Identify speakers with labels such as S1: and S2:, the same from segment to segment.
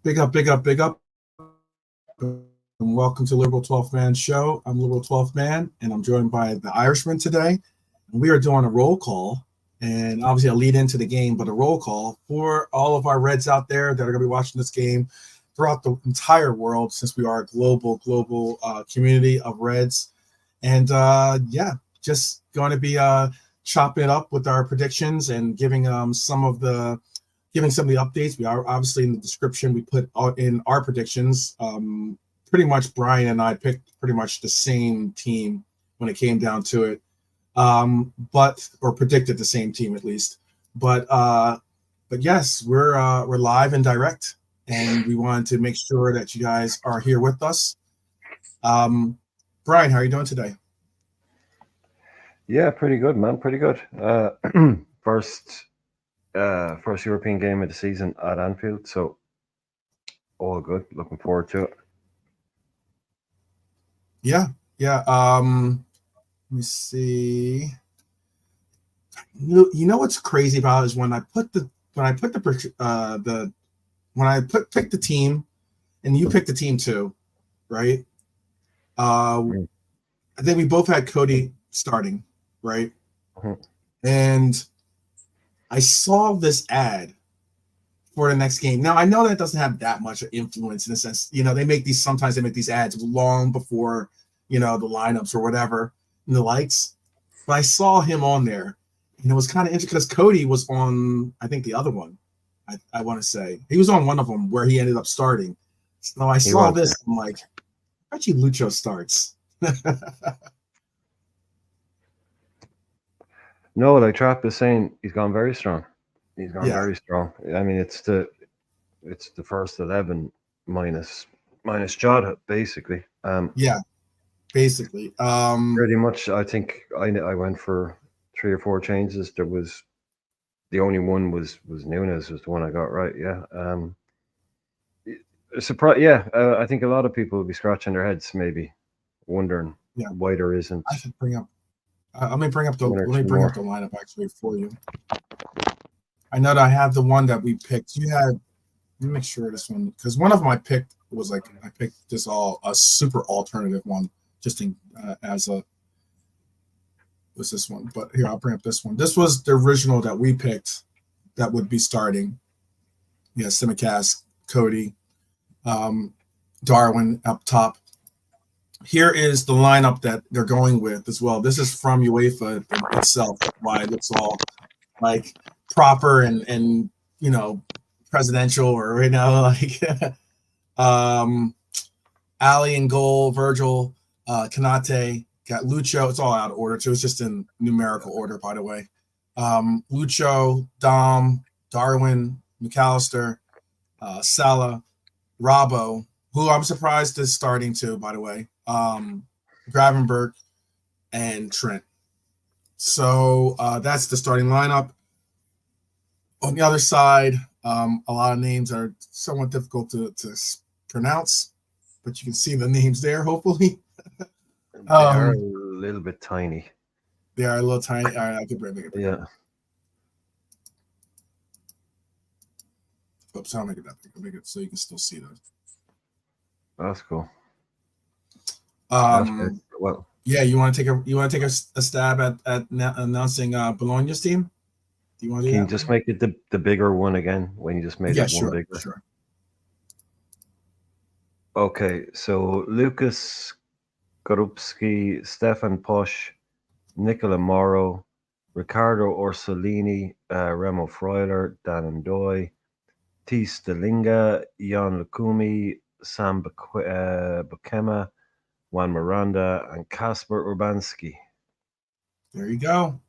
S1: Big up, big up, big up. And welcome to Liberal 12th Man Show. I'm Liberal 12th Man, and I'm joined by the Irishman today. And we are doing a roll call, and obviously I'll lead into the game, but a roll call for all of our Reds out there that are going to be watching this game throughout the entire world, since we are a global community of Reds. And just going to be chopping it up with our predictions and giving some of the updates. We are obviously in the description. We put in our predictions. Pretty much Brian and I picked pretty much the same team when it came down to it, or predicted the same team at least. But yes, we're live and direct, and we wanted to make sure that you guys are here with us. Brian, how are you doing today?
S2: Yeah, pretty good, man. Pretty good. First European game of the season at Anfield, so all good. Looking forward to it.
S1: Yeah. Let me see. You know what's crazy about it is when I pick the team, and you picked the team too, right? I think we both had Cody starting, right?
S2: Mm-hmm.
S1: And I saw this ad for the next game. Now I know that doesn't have that much influence in a sense. They make these ads long before, the lineups or whatever and the lights. But I saw him on there, and it was kind of interesting because Cody was on, I think, the other one. I want to say he was on one of them where he ended up starting. So I saw this. I'm like, actually, Lucho starts.
S2: No, like Trap is saying, he's gone very strong. He's gone very strong. I mean, it's the first 11 minus Jota, basically.
S1: Basically.
S2: Pretty much. I think I went for 3 or 4 changes. There was the only one was Nunes was the one I got right. Yeah. Surprise. Yeah. I think a lot of people will be scratching their heads, maybe wondering why there isn't.
S1: I should bring up. Let me bring up the lineup actually for you. I know that I have the one that we picked. Let me make sure this one, because one of them I picked was I picked this a super alternative one, just was this one. But here, I'll bring up this one. This was the original that we picked that would be starting. Yeah, Tsimikas, Cody, Darwin up top. Here is the lineup that they're going with as well. This is from UEFA itself. That's why it looks all like proper and presidential, or like Ali in goal, Virgil, Konate, got Lucho. It's all out of order too. It's just in numerical order, by the way. Lucho, Dom, Darwin, McAllister, Salah, Robbo, who I'm surprised is starting too, by the way. Gravenberch and Trent. So that's the starting lineup. On the other side, a lot of names are somewhat difficult to pronounce, but you can see the names there, hopefully.
S2: They are a little bit tiny.
S1: They are a little tiny. All right, I can bring it.
S2: Yeah.
S1: Oops, I'll make it that big. I'll make it so you can still see those.
S2: That's cool.
S1: Well, yeah. You want to take a stab at announcing Bologna's team? Do you want to do
S2: Can
S1: that?
S2: you just make it the bigger one again when you just made it one bigger?
S1: Sure.
S2: Okay, so Lucas Gorubski, Stefan Posch, Nicola Moro, Riccardo Orsolini, Remo Freuler, Dan Ndoye, T. Stalinga, Jan Lukumi, Sam Bukema, Juan Miranda, and Kasper Urbanski.
S1: There you go.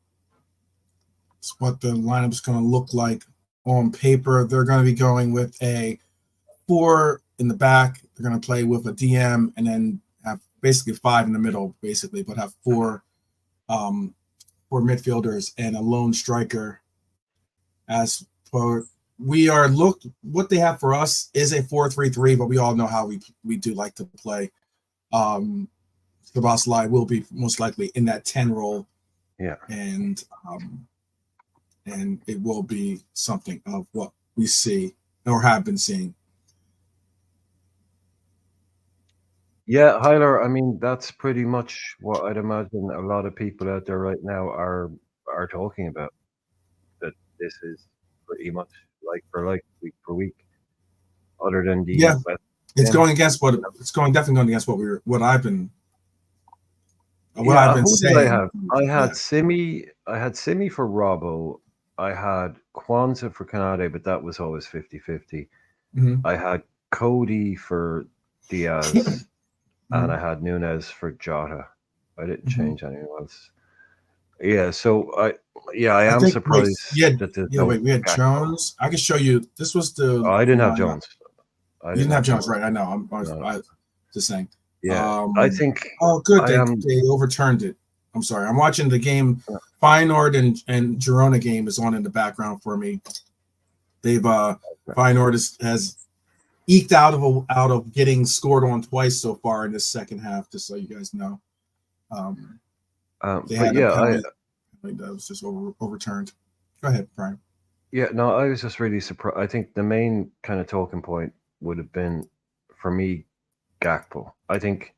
S1: It's what the lineup is going to look like on paper. They're going to be going with a 4 in the back. They're going to play with a DM and then have basically 5 in the middle, basically, but have 4 midfielders and a lone striker. As for what they have for us is a 4-3-3, but we all know how we do like to play. Szoboszlai will be most likely in that 10 role.
S2: Yeah.
S1: And it will be something of what we see or have been seeing.
S2: Yeah, Hyler, I mean, that's pretty much what I'd imagine a lot of people out there right now are talking about. That this is pretty much like for like, week for week, other than the
S1: Yeah,
S2: West
S1: it's
S2: game.
S1: going against definitely going against what I've
S2: Yeah,
S1: been
S2: who did I
S1: saying.
S2: have? I
S1: Yeah.
S2: had Simi for Robbo. I had Kwanzaa for Konate, but that was always 50-50.
S1: Hmm.
S2: I had Cody for Diaz, and
S1: Hmm.
S2: I had Nunez for Jota. I didn't
S1: Hmm.
S2: change anyone else. Yeah, so I
S1: I
S2: am
S1: think
S2: surprised that there's no
S1: we had
S2: Gakpo.
S1: Jones. I can show you. This was
S2: Oh,
S1: the
S2: I didn't have
S1: lineup.
S2: Jones. I
S1: You
S2: didn't
S1: didn't have
S2: have
S1: Jones,
S2: Jones.
S1: right? I know.
S2: No.
S1: Just saying.
S2: Yeah, I think
S1: Oh, good.
S2: I am.
S1: They overturned it. I'm sorry. I'm watching the game. Feyenoord and Girona game is on in the background for me. They've Feyenoord has eked out of getting scored on twice so far in this second half. Just so you guys know, they
S2: But
S1: had a
S2: yeah,
S1: penalty that was just overturned. Go ahead, Brian.
S2: no, I was just really surprised. I think the main kind of talking point would have been for me Gakpo. I think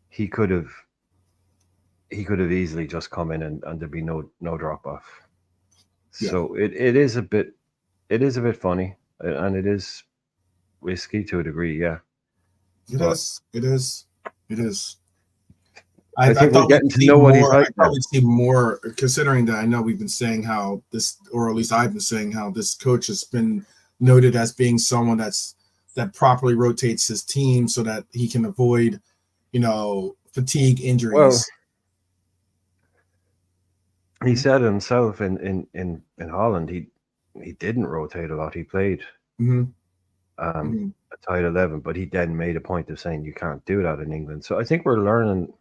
S2: he could have easily just come in and there'd be no drop off.
S1: Yeah,
S2: So it is a bit funny and it is risky to a degree, yeah.
S1: it
S2: But
S1: is. It is. It is.
S2: I
S1: I
S2: think we're
S1: thought we'd
S2: getting to
S1: see
S2: know what he's
S1: more. I
S2: like
S1: thought
S2: now.
S1: we'd see more, considering that I know we've been saying how this, or at least I've been saying how this coach has been noted as being someone that properly rotates his team so that he can avoid, fatigue
S2: Well,
S1: injuries.
S2: he said himself in Holland he didn't rotate a lot. He played
S1: Mm-hmm.
S2: um,
S1: Mm-hmm.
S2: a tight 11, but he then made a point of saying you can't do that in England. So I think we're learning.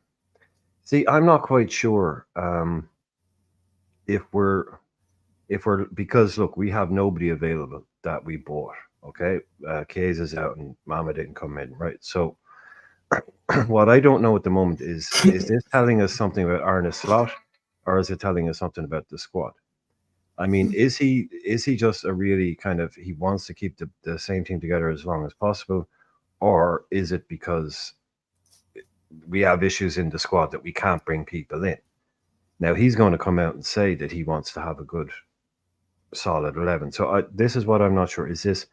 S2: See, I'm not quite sure if we're because look, we have nobody available that we bought. Okay, Kays is out and Mama didn't come in, right? So what I don't know at the moment is this telling us something about Arne Slot, or is it telling us something about the squad? I mean, is he just a really kind of he wants to keep the same team together as long as possible, or is it because we have issues in the squad that we can't bring people in? Now he's going to come out and say that he wants to have a good solid 11. So this is what I'm not sure. Is this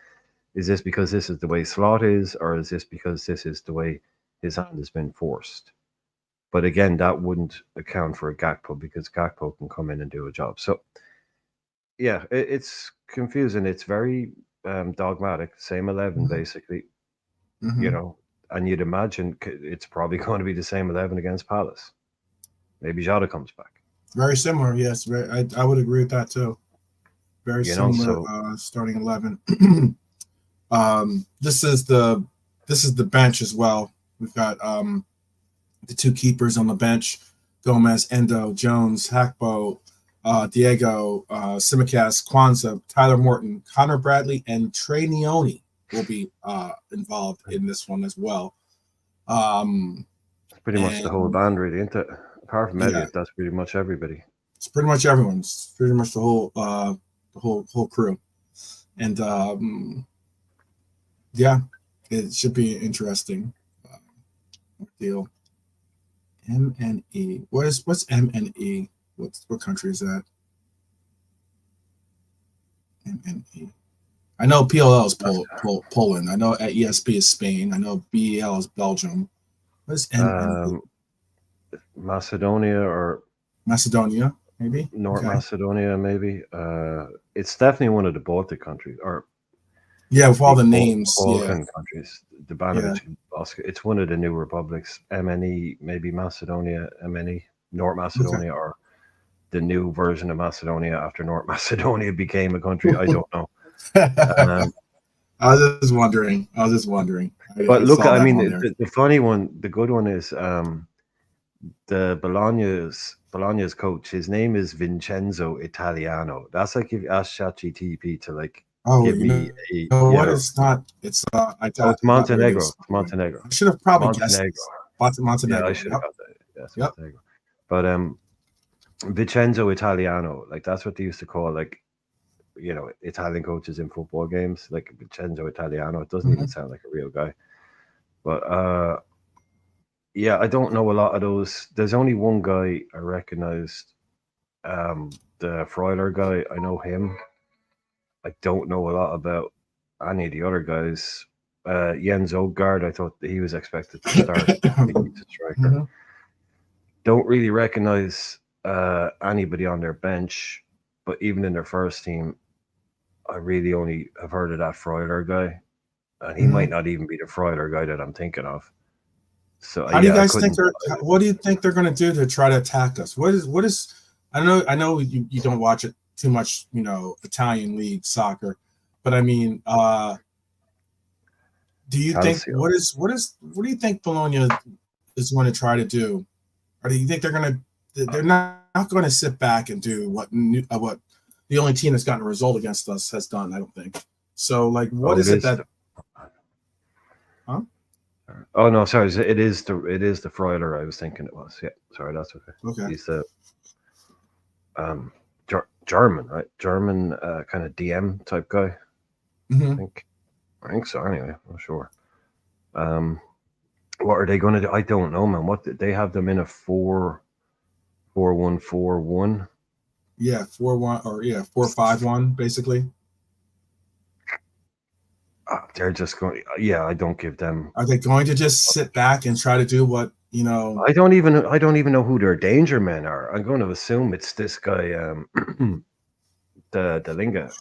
S2: because this is the way Slot is, or is this because this is the way his hand has been forced? But again, that wouldn't account for a Gakpo because Gakpo can come in and do a job. So yeah, it's confusing. It's very dogmatic. Same 11 basically,
S1: Mm-hmm.
S2: and you'd imagine it's probably going to be the same 11 against Palace. Maybe Jota comes back.
S1: Very similar, yes. I would agree with that too. Very similar
S2: So
S1: starting 11. This is the bench as well. We've got the two keepers on the bench: Gomez, Endo, Jones, Hakpo, Diego, Tsimikas, Kwanzaa, Tyler Morton, Connor Bradley, and Trey Neone will be involved in this one as well.
S2: it's pretty much the whole
S1: And
S2: band, really, isn't it? Apart from
S1: yeah,
S2: Elliot, that's pretty much everybody.
S1: it's pretty much everyone. It's pretty much the whole crew. And yeah, it should be interesting deal. MNE. What's MNE? What country is that? MNE. I know PLL is Poland. I know ESP is Spain. I know BEL is Belgium. What is MNE?
S2: Macedonia or
S1: Macedonia, maybe.
S2: North
S1: Okay.
S2: Macedonia, maybe. It's definitely one of the Baltic countries or
S1: Yeah, with all
S2: the
S1: the names. Yeah,
S2: Balkan countries. The
S1: yeah.
S2: Banovic, it's one of the new republics. MNE, maybe Macedonia, MNE, North
S1: Okay.
S2: Macedonia, or the new version of Macedonia after North Macedonia became a country. I don't know.
S1: I was just wondering.
S2: But
S1: I
S2: look,
S1: saw
S2: I
S1: that
S2: mean,
S1: on there.
S2: the funny one, the good one is the Bologna's coach. His name is Vincenzo Italiano. That's like if you ask ChatGPT to like
S1: Oh,
S2: give me a
S1: what? It's not. It's
S2: Oh, it's
S1: not where it
S2: Montenegro.
S1: is.
S2: It's Montenegro.
S1: I should have probably guessed
S2: Montenegro.
S1: this.
S2: Yeah, I
S1: Montenegro.
S2: should have
S1: Yep.
S2: got that. Yes,
S1: Yep.
S2: Montenegro. But Vincenzo Italiano, like that's what they used to call like Italian coaches in football games, like Vincenzo Italiano. It doesn't even sound like a real guy. But Yeah, I don't know a lot of those. There's only one guy I recognized, the Freuler guy. I know him. I don't know a lot about any of the other guys. Jens Odgaard, I thought he was expected to start. I think he's a striker.
S1: Mhm.
S2: Don't really recognize anybody on their bench, but even in their first team, I really only have heard of that Freuler guy, and he might not even be the Freuler guy that I'm thinking of. So
S1: How do you
S2: I
S1: guys think
S2: couldn't.
S1: what do you think they're going to do to try to attack us? What is I know you don't watch it too much, Italian league soccer, but I mean, do you think
S2: Calcio.
S1: what do you think Bologna is going to try to do? Or do you think they're not going to sit back and do what the only team that's gotten a result against us has done? I don't think so. Like, what is it that? Huh?
S2: Oh no, sorry. It is the Freuler I was thinking it was. Yeah, sorry, that's okay.
S1: Okay.
S2: He's the German, right? German kind of DM type guy.
S1: Mm-hmm.
S2: I think so. Anyway, I'm not sure. What are they going to do? I don't know, man. What did they have them in a 4-1-4-1?
S1: Yeah, 4-1 or 4-5-1, basically.
S2: They're just going. Yeah, I don't give them.
S1: Are they going to just sit back and try to do what
S2: I don't even know who their danger men are. I'm going to assume it's this guy, the Linga,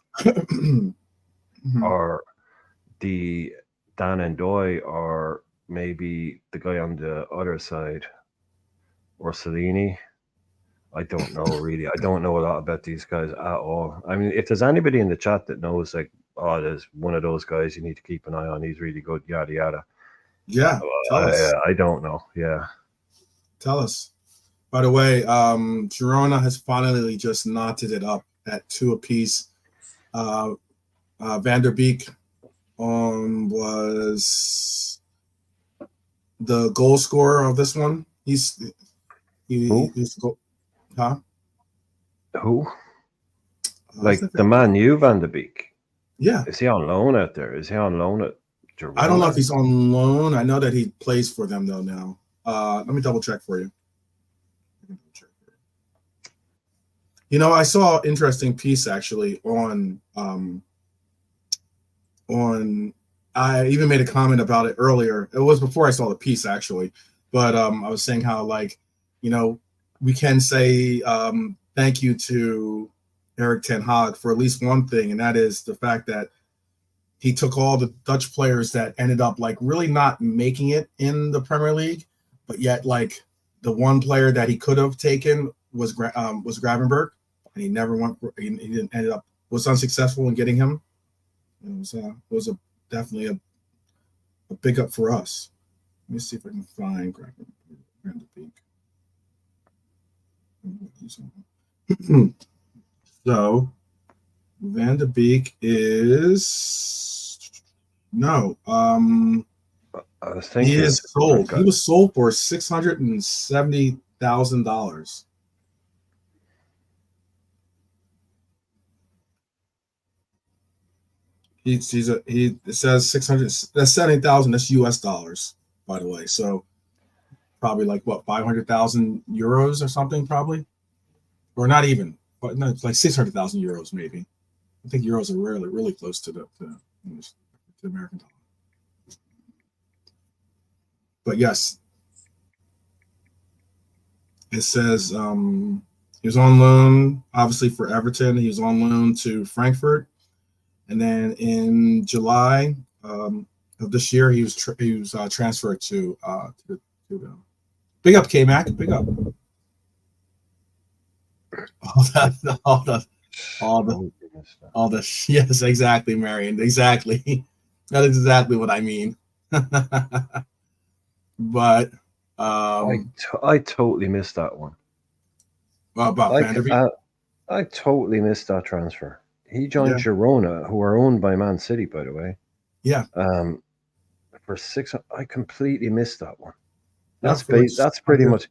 S2: or the Dan and Doy, or maybe the guy on the other side, or Cellini. I don't know really. I don't know a lot about these guys at all. I mean, if there's anybody in the chat that knows, like, oh, there's one of those guys you need to keep an eye on. He's really good. Yada yada.
S1: Yeah, tell us.
S2: I don't know. Yeah,
S1: tell us. By the way, Girona has finally just knotted it up at 2 apiece. Van der Beek was the goal scorer of this one. Huh?
S2: Who? Like the Man U Van der Beek?
S1: Yeah.
S2: Is he on loan out there? Is he on loan at Girona?
S1: I don't know if he's on loan. I know that he plays for them though now. Let me double check for you. I saw an interesting piece actually on I even made a comment about it earlier. It was before I saw the piece actually, but I was saying how, like, we can say thank you to Erik ten Hag for at least one thing, and that is the fact that he took all the Dutch players that ended up like really not making it in the Premier League, but yet like the one player that he could have taken was Gravenberch, and he never went. He didn't was unsuccessful in getting him. It was definitely a big up for us. Let me see if I can find Van der Beek. So Van der Beek is no.
S2: I was thinking
S1: he is sold. He was sold for $670,000. It says 600. That's 70,000. That's US dollars, by the way. So probably like what, 500,000 euros or something, probably, or not even. But no, it's like 600,000 euros maybe. I think euros are really close to the American dollar. But yes, it says he was on loan, obviously, for Everton. He was on loan to Frankfurt, and then in July of this year, he was transferred to the. Big up, K-Mac. Big up. All the yes, exactly, Marion. Exactly. That is exactly what I mean. But
S2: I totally missed that one.
S1: About Van der Beek?
S2: I totally missed that transfer. He joined Girona, who are owned by Man City, by the way.
S1: Yeah.
S2: For 6, I completely missed that one.
S1: That's
S2: pretty much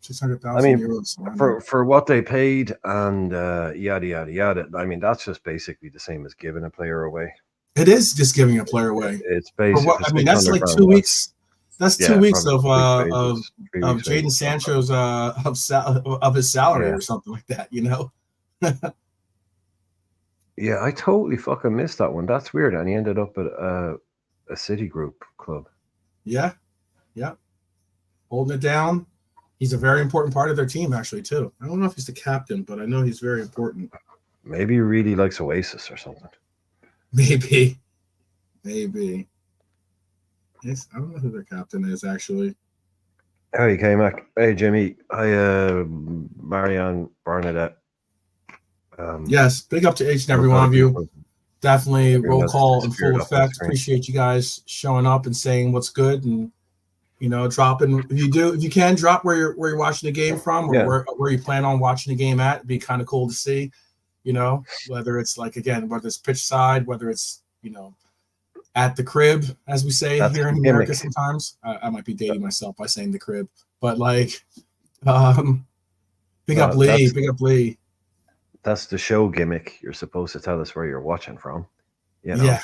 S1: 600,000 euros.
S2: For what they paid and yada yada yada. I mean, that's just basically the same as giving a player away.
S1: It is just giving a player away.
S2: It's basically.
S1: I mean, that's like 2 weeks. That's 2
S2: Yeah,
S1: weeks
S2: probably 3
S1: of
S2: weeks
S1: Jaden
S2: wages.
S1: Sancho's of his salary
S2: Yeah.
S1: or something like that. You know.
S2: Yeah, I totally fucking missed that one. That's weird. And he ended up at a Citigroup club.
S1: Yeah. Yeah. Holding it down. He's a very important part of their team, actually, too. I don't know if he's the captain, but I know he's very important.
S2: Maybe he really likes Oasis or something.
S1: Maybe. Yes, I don't know who their captain is, actually.
S2: Hey, K-Mac. Hey, Jimmy. Hi, Marianne, Bernadette.
S1: Yes, big up to each and every one of you. Definitely
S2: Everyone
S1: roll
S2: that's
S1: call in
S2: disappeared
S1: full
S2: off my
S1: effect.
S2: screen.
S1: Appreciate you guys showing up and saying what's good, and dropping if you can drop where you're watching the game from, or
S2: Yeah.
S1: where you plan on watching the game at. It'd be kind of cool to see, whether it's whether it's pitch side, whether it's at the crib, as we say
S2: That's
S1: here in
S2: the
S1: America.
S2: gimmick.
S1: Sometimes I might be dating myself by saying the crib, but big up Lee.
S2: That's the show gimmick. You're supposed to tell us where you're watching from.
S1: Yeah.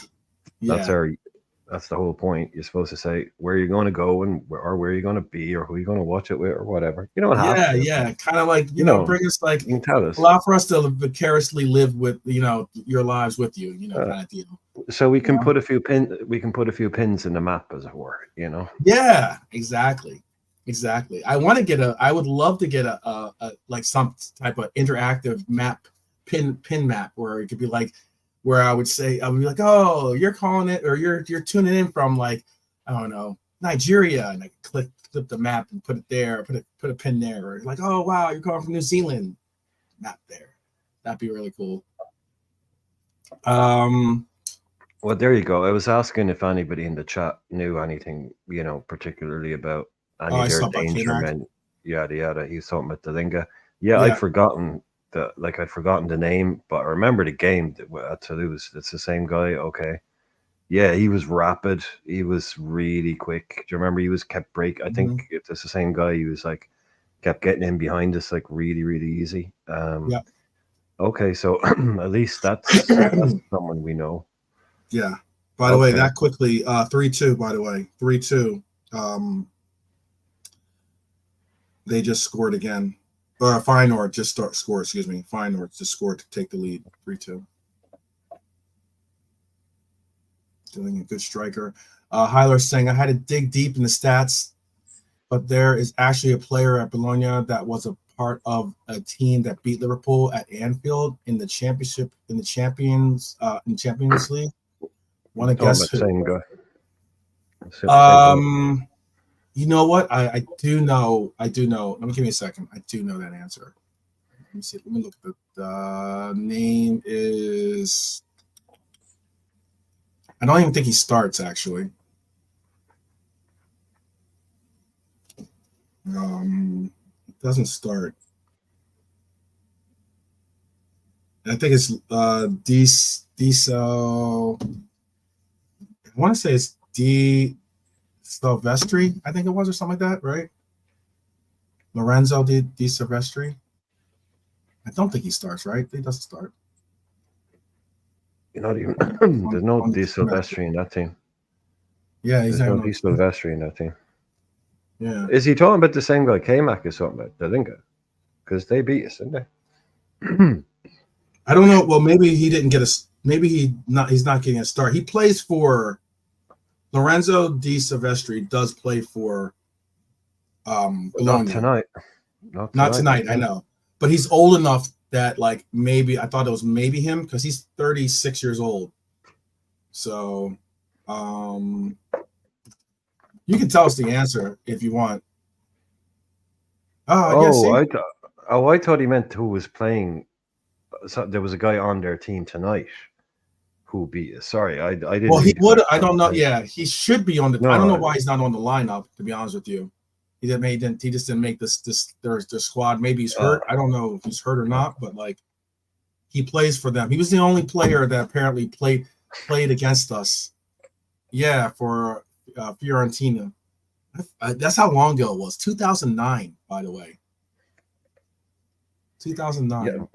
S2: That's the whole point. You're supposed to say where you're going to go and where you're going to be or who you're going to watch it with or whatever. You don't have to.
S1: Yeah. Kind of like, bring us
S2: you can tell us.
S1: allow for us to vicariously live with, your lives with you, kind of deal.
S2: So we can put a few pins in the map, as it were,
S1: Yeah, exactly. I would love to get a some type of interactive map, pin map, where it could be like, where I would be like, oh, you're calling it, or you're tuning in from I don't know, Nigeria, and I flip the map and put it there, put a pin there, or like, oh wow, you're calling from New Zealand, map there. That'd be really cool.
S2: Well, there you go. I was asking if anybody in the chat knew anything, particularly about any of their danger men, yada yada. He's talking about Dalinga. Yeah, I'd forgotten the name, but I remember the game at Toulouse. It's the same guy. Okay. Yeah, he was rapid. He was really quick. Do you remember he was kept break? I think if it's the same guy, he was kept getting in behind us really, really easy. Okay, so at least that's someone we know.
S1: Yeah. By the way, that quickly, 3-2, by the way. 3-2. They just scored again. Feyenoord just scored, excuse me. Feyenoord just scored to take the lead, 3-2. Doing a good striker. Hyler's saying, I had to dig deep in the stats, but there is actually a player at Bologna that was a part of a team that beat Liverpool at Anfield in the Champions League. Want to guess who?
S2: Same guy.
S1: You know what? I do know. Let me give me a second. I do know that answer. Let me see. Let me look at the name is. I don't even think he starts actually. It doesn't start. I think it's Diesel. I want to say it's D Silvestri, I think it was, or something like that, right? Lorenzo Di Silvestri. I don't think he starts, right? He doesn't start.
S2: You're not even. There's no Di Silvestri in that team.
S1: Yeah, he's
S2: no Di Silvestri in that team.
S1: Yeah.
S2: Is he talking about the same guy K-Mac is talking about, Dalinga? Because they beat us, didn't they?
S1: I don't know. Well, maybe he didn't get a. Maybe he's not getting a start. He plays for Lorenzo Di Silvestri. Does play for Bologna.
S2: Not tonight.
S1: Not tonight. I know, but he's old enough that maybe I thought it was maybe him because he's 36 years old. So, you can tell us the answer if you want.
S2: I thought he meant who was playing. So there was a guy on their team tonight who beat us. Sorry, I didn't.
S1: Well, he would. I don't know. Yeah, he should be on the. I don't know why he's not on the lineup. To be honest with you, he just didn't make this their squad. Maybe he's hurt. I don't know if he's hurt or not. But he plays for them. He was the only player that apparently played against us. Yeah, for Fiorentina. That's how long ago it was. 2009, by the way. 2009.
S2: Yeah.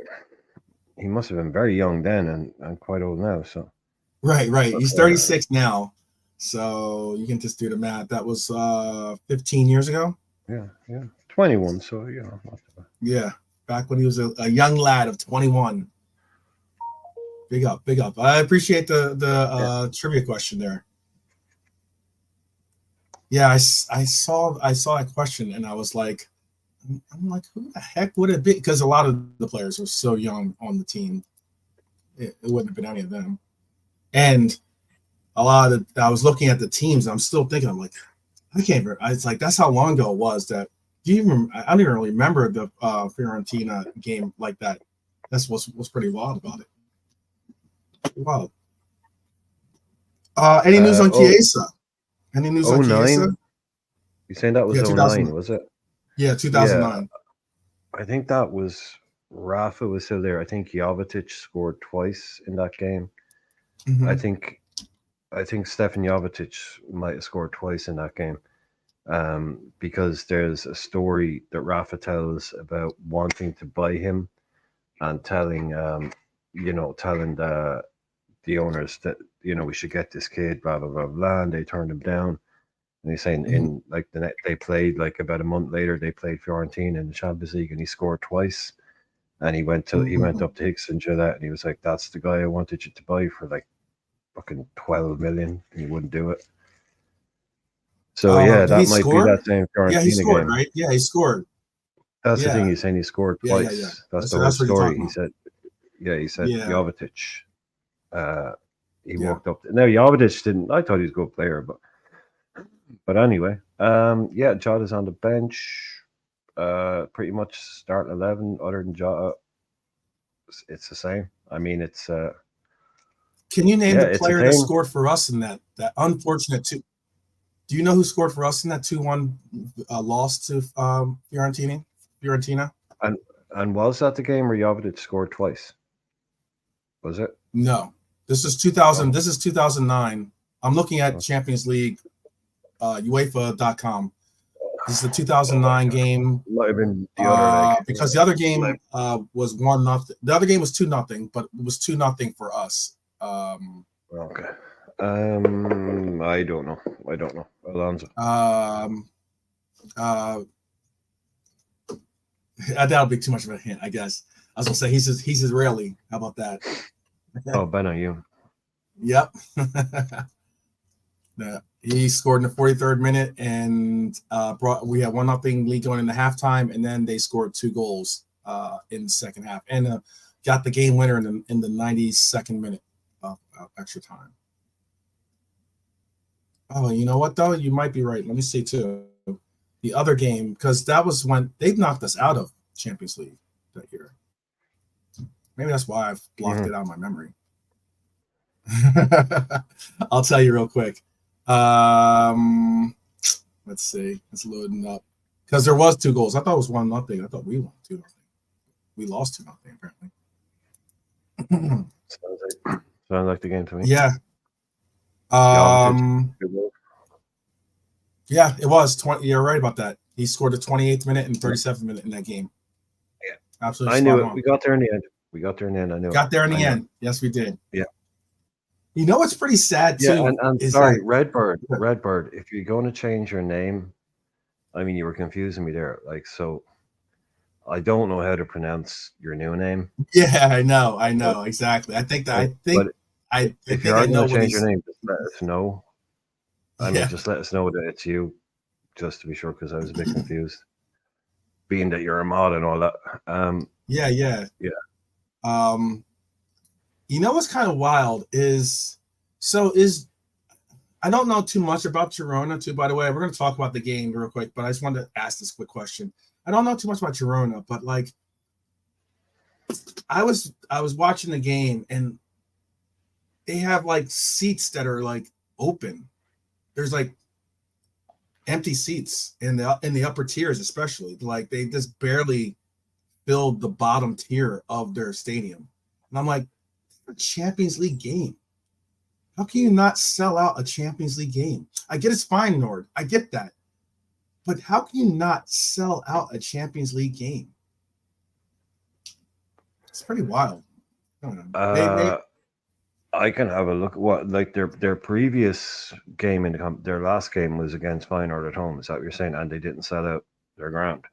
S2: He must have been very young then and quite old now. So
S1: right. He's 36 now. So you can just do the math. That was 15 years ago.
S2: Yeah. 21. So not too bad.
S1: Yeah, back when he was a young lad of 21. Big up. I appreciate the trivia question there. Yeah, I saw that question and I was like, I'm like, who the heck would it be? Because a lot of the players were so young on the team, it wouldn't have been any of them. And a lot of I was looking at the teams. And I'm still thinking, I'm like, I can't. It's like that's how long ago it was that. I don't even really remember the Fiorentina game like that. That's what's pretty wild about it. Wild. Any news on Chiesa? Any news on Chiesa?
S2: You saying that was 09, was it?
S1: Yeah, 2009.
S2: Yeah, I think that was Rafa was still there. I think Jovetic scored twice in that game.
S1: Mm-hmm.
S2: I think Stefan Jovetic might have scored twice in that game. Because there's a story that Rafa tells about wanting to buy him and telling the owners that, we should get this kid, blah, blah, blah, blah, and they turned him down. And he's saying in like they played like about a month later, they played Fiorentina in the Champions League and he scored twice. And he went up to Hicks and Gillette and he was like, that's the guy I wanted you to buy for like fucking 12 million. And he wouldn't do it. So that might be that same Fiorentina
S1: Yeah, he scored,
S2: game.
S1: Right? Yeah, he scored.
S2: That's the thing he's saying. He scored twice.
S1: Yeah.
S2: That's the whole story. He said
S1: Jovetic.
S2: He walked up. Now Jovetic didn't. I thought he was a good player, but anyway, Jota's on the bench. Pretty much start 11. Other than Jota, it's the same. I mean, it's.
S1: Can you name the player that scored for us in that unfortunate two? Do you know who scored for us in that 2-1 loss to Fiorentina?
S2: And was that the game where Jovetic scored twice? Was it?
S1: No. This is 2000. This is 2009. I'm looking at Champions League, UEFA.com. This is the 2009 game.
S2: Might have been the other leg.
S1: Because the other game was 1-0. The other game was 2-0, but it was 2-0 for us.
S2: Okay. I don't know. Alonso.
S1: That'll be too much of a hint, I guess. I was gonna say he's Israeli. How about that?
S2: Oh, Benayoun.
S1: Yep. He scored in the 43rd minute, and we had 1-0 lead going into halftime, and then they scored 2 goals in the second half, and got the game winner in the 92nd minute of extra time. Oh, you know what, though? You might be right. Let me see, too. The other game, because that was when they knocked us out of Champions League that year. Maybe that's why I've blocked it out of my memory. I'll tell you real quick. Let's see. It's loading up. Because there was 2 goals. I thought it was 1-0. I thought we won 2-0. We lost 2-0, apparently.
S2: Sounds like the game to me.
S1: Yeah. Yeah, it was 20. You're right about that. He scored the 28th minute and 37th minute in that game.
S2: Yeah,
S1: absolutely.
S2: I knew it. We got there in the end. I knew.
S1: Got there in the end. Yes, we did.
S2: Yeah.
S1: You know what's pretty sad too?
S2: Yeah, and sorry, Redbird. If you're going to change your name, I mean, you were confusing me there. Like, so I don't know how to pronounce your new name.
S1: Yeah, I know, exactly. I think if
S2: you're going to change your name, just let us know. I mean, just let us know that it's you, just to be sure, because I was a bit confused, being that you're a mod and all that.
S1: Yeah. You know what's kind of wild is I don't know too much about Girona too. By the way, we're going to talk about the game real quick, but I just wanted to ask this quick question. I don't know too much about Girona, but like I was watching the game and they have like seats that are like open. There's like empty seats in the upper tiers, especially. Like they just barely filled the bottom tier of their stadium. And I'm like, a Champions League game. How can you not sell out a Champions League game? I get it's fine, Nord. I get that. But how can you not sell out a Champions League game? It's pretty wild. I don't know.
S2: I can have a look at what like their previous game their last game was against Feyenoord at home. Is that what you're saying? And they didn't sell out their ground.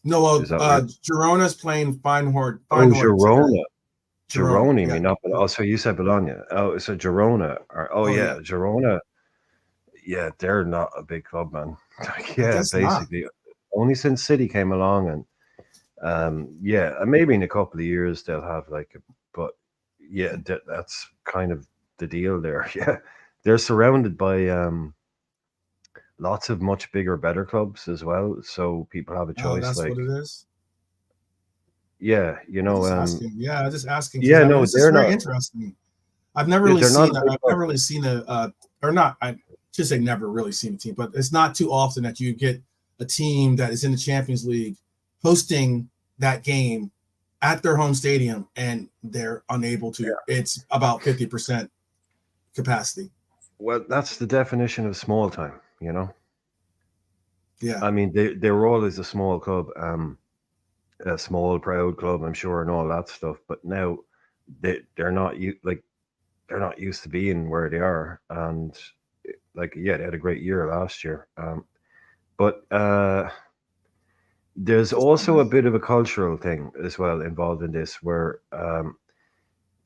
S1: No, well,
S2: Is that what
S1: Girona's playing Feyenoord.
S2: Oh,
S1: Girona,
S2: Girona, you
S1: yeah.
S2: mean not? Oh, so you said Bologna. Oh, so Girona. Yeah, Girona. Yeah, they're not a big club, man. Yeah, basically, not. Only since City came along, and maybe in a couple of years they'll have but yeah, that's kind of the deal there. Yeah, they're surrounded by lots of much bigger, better clubs as well. So people have a choice.
S1: That's what it is.
S2: Yeah, you know.
S1: Just asking.
S2: Yeah, no,
S1: it's
S2: they're
S1: very
S2: not
S1: interesting. I've never really seen. I've never really seen or not. I should say never really seen a team, but it's not too often that you get a team that is in the Champions League hosting that game at their home stadium and they're unable to. Yeah. It's about 50% capacity.
S2: Well, that's the definition of small time, you know.
S1: Yeah,
S2: I mean, they were always a small club, a small proud club, I'm sure, and all that stuff. But now they're not used to being where they are, and they had a great year last year. But there's also a bit of a cultural thing as well involved in this, where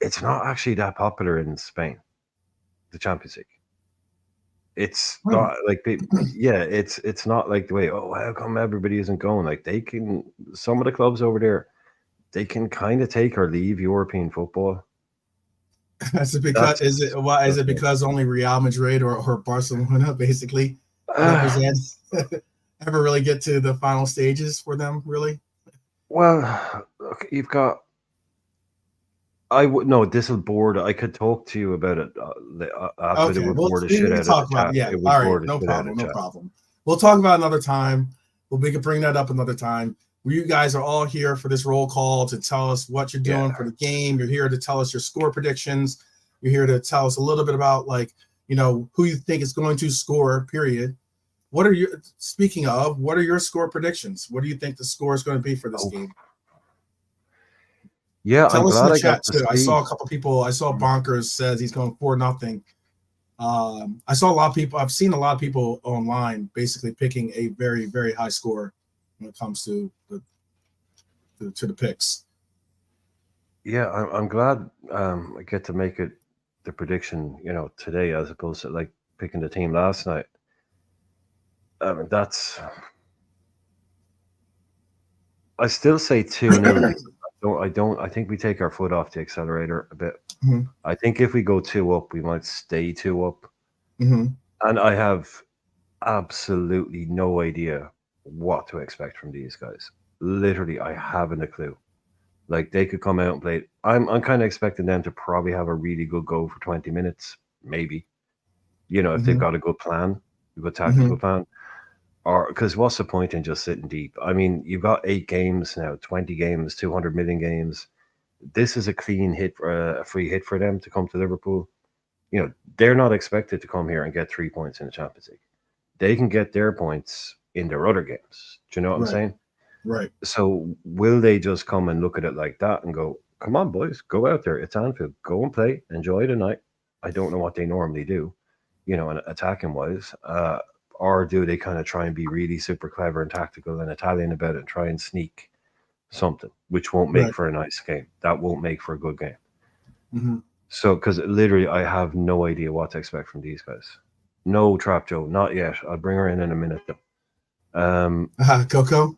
S2: it's not actually that popular in Spain, the Champions League. It's not it's not like the way, how come everybody isn't going? Like some of the clubs over there, they can kind of take or leave European football.
S1: Is it because only Real Madrid or Barcelona basically represent ever really get to the final stages for them, really?
S2: Well, look, you've got. This will bore. I could talk to you about it after the bore the shit out of the chat.
S1: Yeah, all right, no problem. We'll talk about it another time. We can bring that up another time. You guys are all here for this roll call to tell us what you're doing for the game. You're here to tell us your score predictions. You're here to tell us a little bit about who you think is going to score, period. Speaking of, what are your score predictions? What do you think the score is going to be for this game?
S2: Yeah,
S1: tell us in the chat too. I saw a couple people. I saw Bonkers says he's going 4-0. I saw a lot of people. I've seen a lot of people online basically picking a very, very high score when it comes to the picks.
S2: Yeah, I'm glad I get to make it the prediction, today as opposed to picking the team last night. I still say 2-0. I think we take our foot off the accelerator a bit.
S1: Mm-hmm.
S2: I think if we go 2 up, we might stay 2 up.
S1: Mm-hmm.
S2: And I have absolutely no idea what to expect from these guys. Literally, I haven't a clue. They could come out and play. I'm kind of expecting them to probably have a really good go for 20 minutes, maybe. If they've got a good plan, a good tactical plan. Or because what's the point in just sitting deep? I mean, you've got 8 games now, 20 games, 200 million games. This is a clean hit, a free hit for them to come to Liverpool. They're not expected to come here and get 3 points in the Champions League. They can get their points in their other games. Do you know what I'm saying?
S1: Right.
S2: So will they just come and look at it like that and go, come on, boys, go out there. It's Anfield. Go and play. Enjoy the night. I don't know what they normally do, attacking wise. Or do they kind of try and be really super clever and tactical and Italian about it and try and sneak something, which won't make for a nice game. That won't make for a good game.
S1: Mm-hmm.
S2: So, because literally I have no idea what to expect from these guys. No, Trap Joe, not yet. I'll bring her in a minute though.
S1: Coco?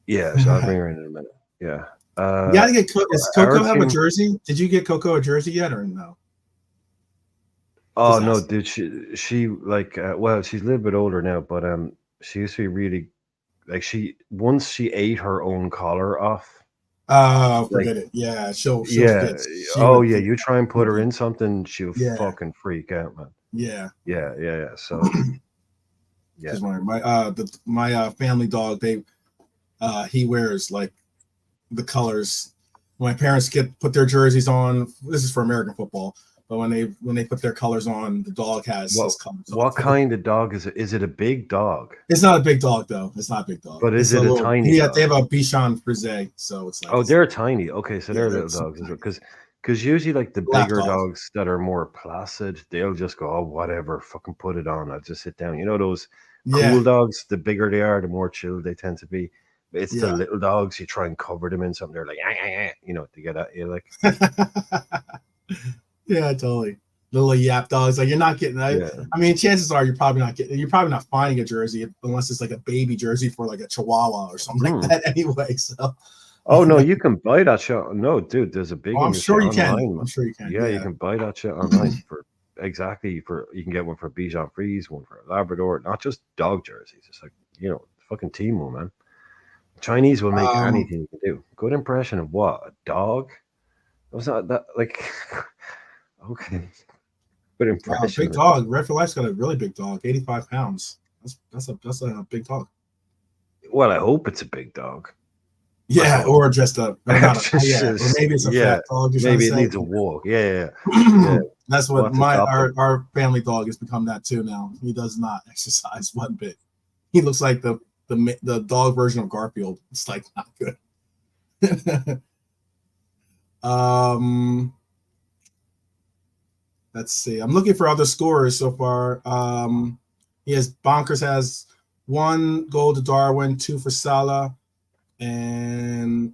S2: Yeah, so I'll bring her in a minute. Yeah.
S1: You gotta get does Coco have a jersey? Did you get Coco a jersey yet or no?
S2: Oh no, dude. She she's a little bit older now, but she used to be really once she ate her own collar off.
S1: Forget it. Yeah, she'll
S2: you try and put her in something, she'll fucking freak out, man.
S1: Yeah.
S2: So yeah.
S1: My family dog, he wears the colors. My parents put their jerseys on. This is for American football. But when they put their colors on, the dog has his colors.
S2: What kind of dog is it? Is it a big dog?
S1: It's not a big dog, though. It's not a big dog.
S2: But is it a tiny dog?
S1: They have a Bichon Frise, so it's
S2: they're tiny. Okay, so they're little dogs. Because Because usually, like the
S1: Lap
S2: bigger
S1: dog.
S2: dogs that are more placid, they'll just go, "Oh, whatever, fucking put it on. I'll just sit down." You know those
S1: Yeah,
S2: cool dogs. The bigger they are, the more chill they tend to be. It's the
S1: yeah.
S2: little dogs. You try and cover them in something. They're like, you know, to get at you. Like,
S1: Yeah, totally. Little yap dogs. Like you're not getting.
S2: yeah.
S1: I mean, chances are you're probably not getting. You're probably not finding a jersey unless it's like a baby jersey for like a Chihuahua or something like that. Anyway, so.
S2: Oh no, you can buy that shit. No, dude, there's a big
S1: Oh, I'm
S2: one shit
S1: sure you can.
S2: online, man.
S1: I'm sure you can.
S2: Yeah, you
S1: Yeah.
S2: can buy that shit online for you can get one for Bichon Frise, one for a Labrador, not just dog jerseys. It's like, you know, fucking Timo, man. Chinese will make anything you can do. Good impression of what? A dog? Was not that like okay. Good impression.
S1: Big dog. Red for Life's got a really big dog, 85 pounds. That's a big dog.
S2: Well, I hope it's a big dog.
S1: Yeah, or just a, or not a yeah, or maybe it's a
S2: yeah,
S1: fat dog.
S2: Maybe it needs a walk. Yeah.
S1: That's what
S2: What's
S1: our family dog has become that too now. He does not exercise one bit. He looks like the dog version of Garfield. It's like not good. Let's see. I'm looking for other scorers so far. Bonkers has 1 goal to Darwin, 2 for Salah, and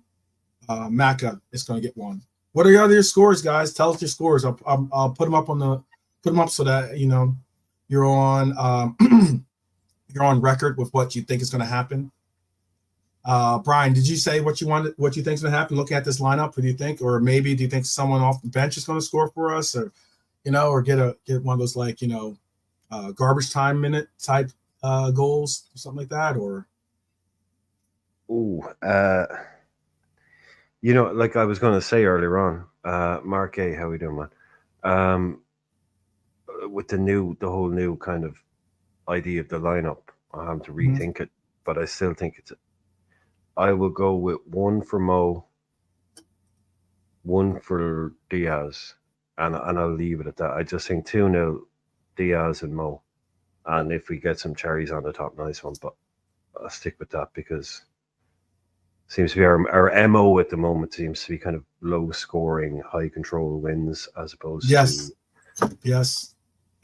S1: Maka is going to get 1. What are your other scores, guys? Tell us your scores. I'll put them up so that you know you're on you're on record with what you think is going to happen. Brian, did you say what you think is going to happen? Looking at this lineup, what do you think? Or maybe do you think someone off the bench is going to score for us, or or get one of those like garbage time minute type goals or something like that, or
S2: like I was going to say earlier on, Mark A, how we doing, man? With the whole new kind of idea of the lineup, I have to rethink it, but I still think I will go with 1 for Mo, 1 for Diaz, and I'll leave it at that. I just think 2-0 Diaz and Mo, and if we get some cherries on the top, nice one. But I'll stick with that because seems to be our MO at the moment seems to be kind of low scoring, high control wins as opposed
S1: to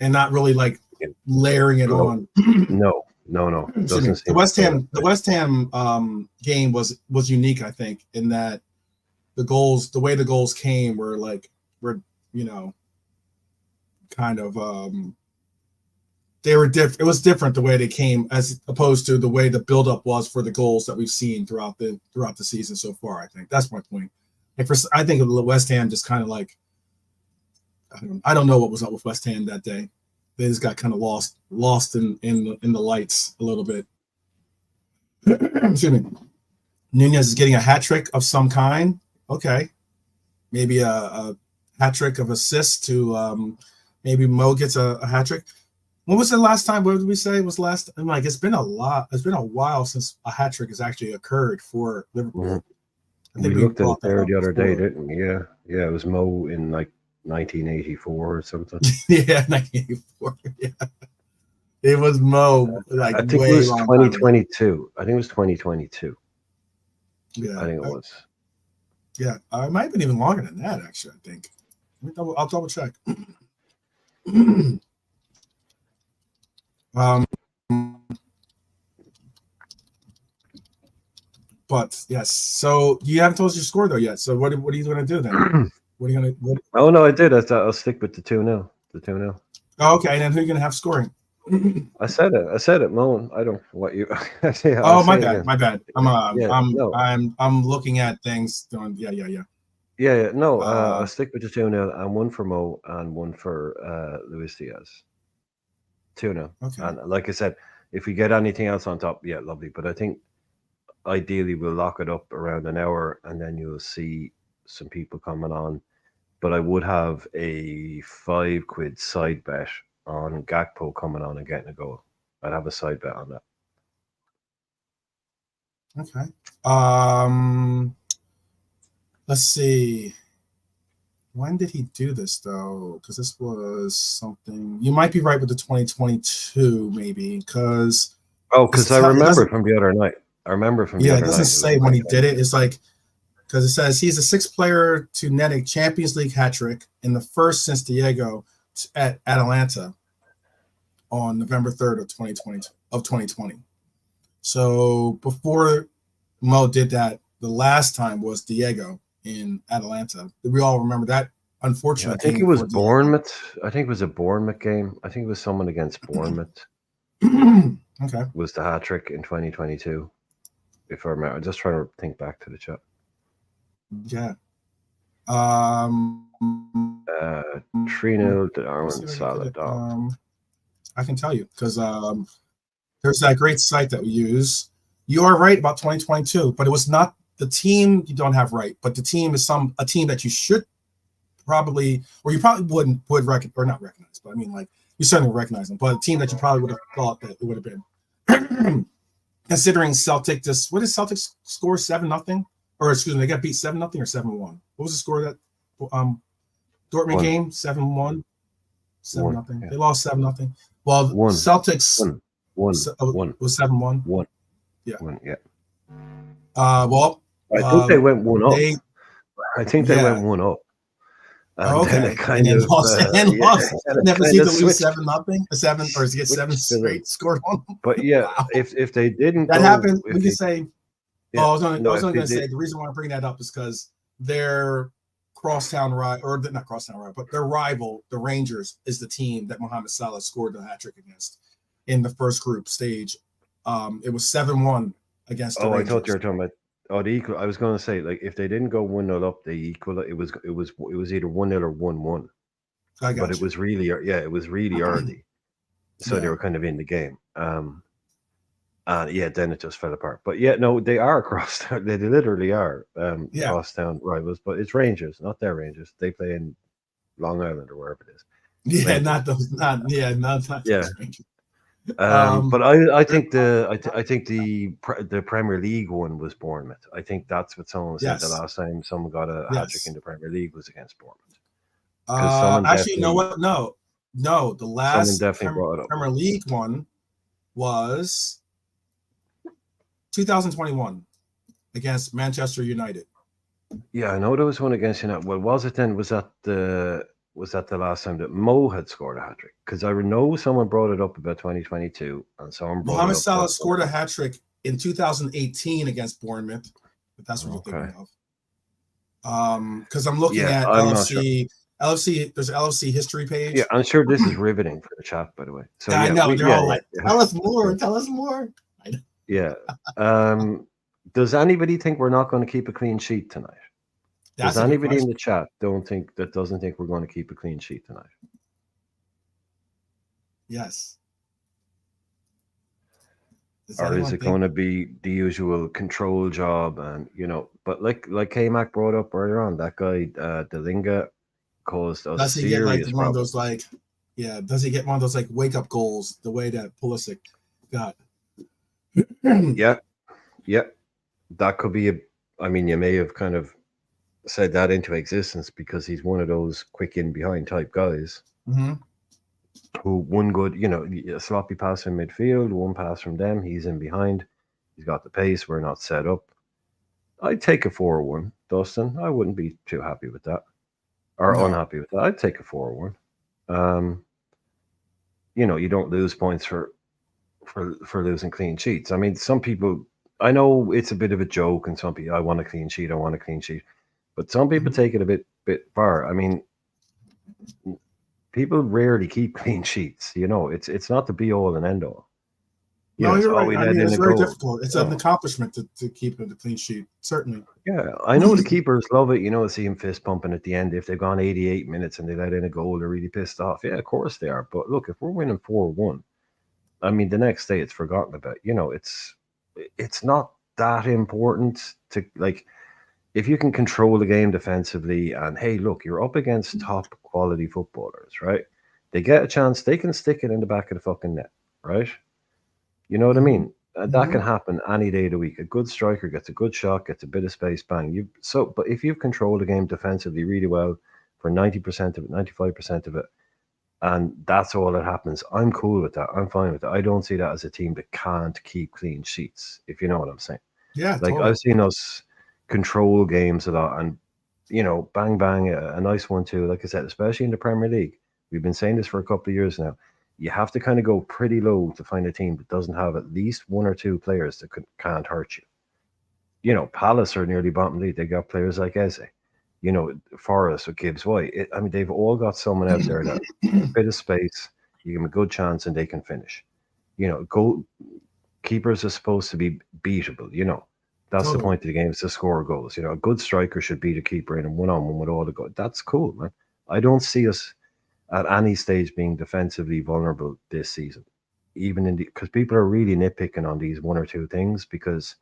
S1: and not really like layering it on.
S2: No. Doesn't seem
S1: the West Ham game was unique, I think, in that the way the goals came were kind of they were different. It was different the way they came as opposed to the way the buildup was for the goals that we've seen throughout the season so far. I think that's my point. I think West Ham just kind of like I don't know what was up with West Ham that day. They just got kind of lost in the lights a little bit. Excuse me. Nunez is getting a hat trick of some kind. Okay, maybe a hat trick of assists to maybe Mo gets a hat trick. When was the last time? What did we say was last? I'm like, it's been a while since a hat trick has actually occurred for Liverpool.
S2: Mm-hmm. We looked at it there the other day, didn't we? Yeah, it was Mo in like 1984 or something.
S1: Yeah, 1984. Yeah, it was Mo. Like
S2: I think it was 2022. I think it was 2022.
S1: Yeah,
S2: I think it was.
S1: Yeah, it might have been even longer than that. Actually, I think. I'll double check. But yes, so you haven't told us your score though yet. So what are you going to do then? What are you going to?
S2: Oh no, I did. I'll stick with the 2-0. The 2-0.
S1: Oh, okay, and then who are you going to have scoring?
S2: I said it, Mo. I don't what you.
S1: My bad. I'm looking at things. Doing
S2: Yeah. No, I'll stick with the 2-0 and 1 for Mo and 1 for Luis Diaz. 2-0.
S1: Okay.
S2: And like I said, if we get anything else on top, yeah, lovely. But I think ideally we'll lock it up around an hour and then you'll see some people coming on. But I would have a £5 side bet on Gakpo coming on and getting a goal. I'd have a side bet on
S1: that. Okay. Let's see. When did he do this though? Because this was something you might be right with the 2022, maybe. Because
S2: I remember from the other night. I remember from the other night.
S1: It doesn't say when he did it. It's like because it says he's the sixth player to net a Champions League hat trick and the first since Diego at Atalanta on November 3rd of 2020. So before Mo did that, the last time was Diego in Atalanta. We all remember that unfortunate.
S2: I think it was Bournemouth. I think it was a Bournemouth game. I think it was someone against Bournemouth.
S1: Okay.
S2: Was the hat trick in 2022? If I remember, I'm just trying to think back to the chat.
S1: Yeah.
S2: 3-0 to Darwin, Salah.
S1: I can tell you because there's that great site that we use. You are right about 2022, but it was not the team you don't have right, but the team is a team that you should probably, or you probably would not recognize, but I mean, like, you certainly recognize them, but a team that you probably would have thought that it would have been. Considering Celtic what did Celtic score 7-0? Or excuse me, they got beat 7-0 or 7-1. What was the score of that Dortmund game? 7-1? 7-0. Yeah. They lost 7-0. Well, Celtics was 7-1.
S2: One.
S1: Yeah.
S2: Yeah.
S1: Well,
S2: I think they went one up. I think they went one up.
S1: Okay.
S2: Then it kind of
S1: lost. Never seen to lose 7-0. Or to get 7 straight scored on them.
S2: But yeah, wow. if they didn't,
S1: that happened. We can say. Yeah, I was only going to say the reason why I bring that up is because their crosstown rival, or not crosstown rival, but their rival, the Rangers, is the team that Mohamed Salah scored the hat trick against in the first group stage. It was 7-1 against the Rangers.
S2: I thought you were talking about the equal. I was going to say, like, if they didn't go 1-0 up, they equal. It was either 1-0 or 1-1. But it was really early, so they were kind of in the game. Then it just fell apart. But yeah, no, they are crosstown. They literally are crosstown rivals. But it's Rangers, not their Rangers. They play in Long Island or wherever it is.
S1: Yeah,
S2: Rangers.
S1: not those. Not Rangers.
S2: But I think the Premier League one was Bournemouth. I think that's what someone said the last time someone got a hat trick in the Premier League was against Bournemouth.
S1: Actually, you know what? No. The last Premier League one was 2021 against Manchester United.
S2: Yeah, I know there was one against United. Well, was it then? Was that the last time that Mo had scored a hat trick? Because I know someone brought it up about 2022, and someone brought
S1: Mohamed Salah scored a hat trick in 2018 against Bournemouth. But that's what you're thinking of. Because I'm looking at LFC. LFC, there's an LFC history page.
S2: Yeah, I'm sure this is riveting for the chat, by the way. So
S1: I know they're all like, "Tell us more, tell us more."
S2: Yeah. Does anybody think we're not going to keep a clean sheet tonight? Does anybody in the chat doesn't think we're going to keep a clean sheet tonight?
S1: Yes.
S2: Or is it going to be the usual control job? And but like K-Mac brought up earlier on, that guy Delinga caused us
S1: does he
S2: serious
S1: get
S2: problems.
S1: One of those does he get one of those wake up goals the way that Pulisic got?
S2: Yeah. That could be you may have kind of said that into existence because he's one of those quick in behind type guys who one good, a sloppy pass in midfield, one pass from them, he's in behind, he's got the pace, we're not set up. I'd take a 4-1, Dustin. I wouldn't be too happy with that or unhappy with that. I'd take a 4-1. You don't lose points for losing clean sheets. I mean, some people, I know it's a bit of a joke, and some people, I want a clean sheet, but some people take it a bit far. I mean, people rarely keep clean sheets. It's not the be all and end all.
S1: No, you're right. It's very difficult. It's an accomplishment to keep a clean sheet, certainly.
S2: Yeah, I know the keepers love it. See them fist pumping at the end. If they've gone 88 minutes and they let in a goal, they're really pissed off. Yeah, of course they are. But look, if we're winning 4-1, I mean, the next day it's forgotten about. It's not that important to if you can control the game defensively and hey, look, you're up against top quality footballers, right? They get a chance, they can stick it in the back of the fucking net, right? You know what I mean? That can happen any day of the week. A good striker gets a good shot, gets a bit of space, bang. But if you've controlled the game defensively really well for 90% of it, 95% of it, and that's all that happens, I'm cool with that. I'm fine with that. I don't see that as a team that can't keep clean sheets, if you know what I'm saying.
S1: Yeah,
S2: totally. I've seen us control games a lot, and bang bang, a nice one too. Like I said, especially in the Premier League, we've been saying this for a couple of years now. You have to kind of go pretty low to find a team that doesn't have at least one or two players that can't hurt you. Palace are nearly bottom league. They got players like Eze. Forest with Gibbs White. They've all got someone out there that a bit of space, you give them a good chance, and they can finish. Goal keepers are supposed to be beatable. That's
S1: Totally.
S2: the point of the game, is to score goals. A good striker should beat a keeper in a one-on-one with all the goals. That's cool, man. I don't see us at any stage being defensively vulnerable this season, even because people are really nitpicking on these one or two things, because